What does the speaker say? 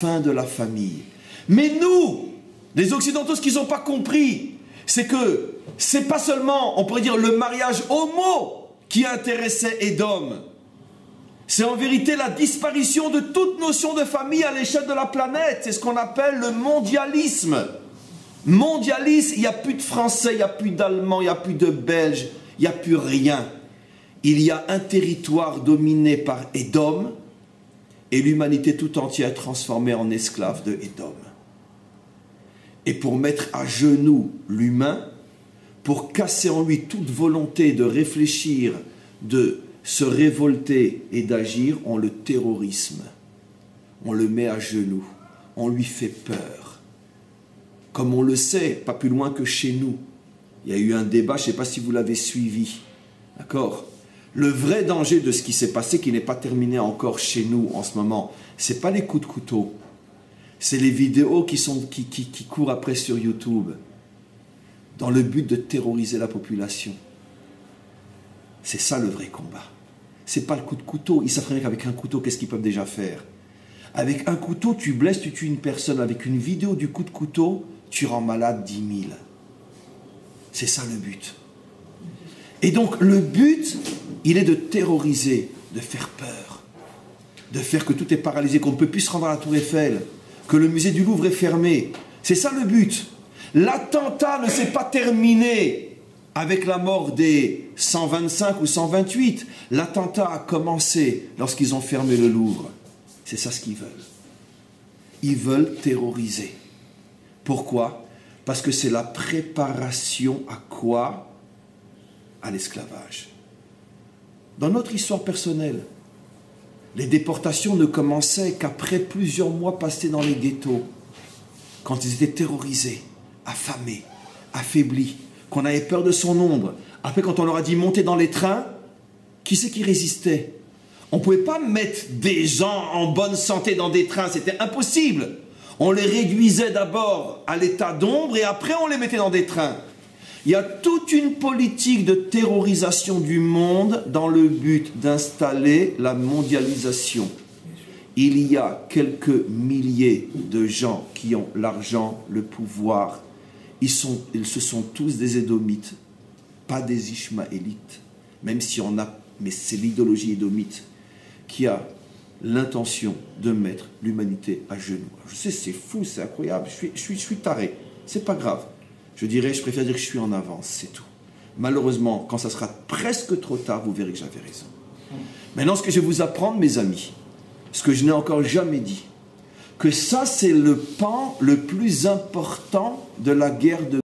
fin de la famille. Mais nous, les Occidentaux, ce qu'ils n'ont pas compris, c'est que c'est pas seulement, on pourrait dire, le mariage homo qui intéressait Édom. C'est en vérité la disparition de toute notion de famille à l'échelle de la planète. C'est ce qu'on appelle le mondialisme. Mondialisme, il n'y a plus de Français, il n'y a plus d'Allemands, il n'y a plus de Belges, il n'y a plus rien. Il y a un territoire dominé par Édom et l'humanité tout entière transformée en esclave de Édom. Et pour mettre à genoux l'humain, pour casser en lui toute volonté de réfléchir, de se révolter et d'agir, on le terrorisme. On le met à genoux. On lui fait peur. Comme on le sait, pas plus loin que chez nous. Il y a eu un débat, je ne sais pas si vous l'avez suivi. D'accord ? Le vrai danger de ce qui s'est passé, qui n'est pas terminé encore chez nous en ce moment, ce n'est pas les coups de couteau. C'est les vidéos qui courent après sur YouTube, dans le but de terroriser la population. C'est ça le vrai combat. Ce n'est pas le coup de couteau. Ils savent très bien qu'avec un couteau, qu'est-ce qu'ils peuvent déjà faire? Avec un couteau, tu blesses, tu tues une personne. Avec une vidéo du coup de couteau, tu rends malade 10 000. C'est ça le but. Et donc le but, il est de terroriser, de faire peur, de faire que tout est paralysé, qu'on ne peut plus se rendre à la Tour Eiffel, que le musée du Louvre est fermé. C'est ça le but. L'attentat ne s'est pas terminé avec la mort des 125 ou 128. L'attentat a commencé lorsqu'ils ont fermé le Louvre. C'est ça ce qu'ils veulent. Ils veulent terroriser. Pourquoi? Parce que c'est la préparation à quoi? À l'esclavage. Dans notre histoire personnelle, les déportations ne commençaient qu'après plusieurs mois passés dans les ghettos, quand ils étaient terrorisés, affamés, affaiblis, qu'on avait peur de son ombre. Après, quand on leur a dit monter dans les trains, qui c'est qui résistait? On ne pouvait pas mettre des gens en bonne santé dans des trains, c'était impossible. On les réduisait d'abord à l'état d'ombre et après on les mettait dans des trains. Il y a toute une politique de terrorisation du monde dans le but d'installer la mondialisation. Il y a quelques milliers de gens qui ont l'argent, le pouvoir. Ils se sont tous des Édomites, pas des Ishmaélites. Même si on a, mais c'est l'idéologie édomite qui a l'intention de mettre l'humanité à genoux. Je sais, c'est fou, c'est incroyable, je suis taré, c'est pas grave. Je préfère dire que je suis en avance, c'est tout. Malheureusement, quand ça sera presque trop tard, vous verrez que j'avais raison. Maintenant, ce que je vais vous apprendre, mes amis, ce que je n'ai encore jamais dit, que ça, c'est le pan le plus important de la guerre de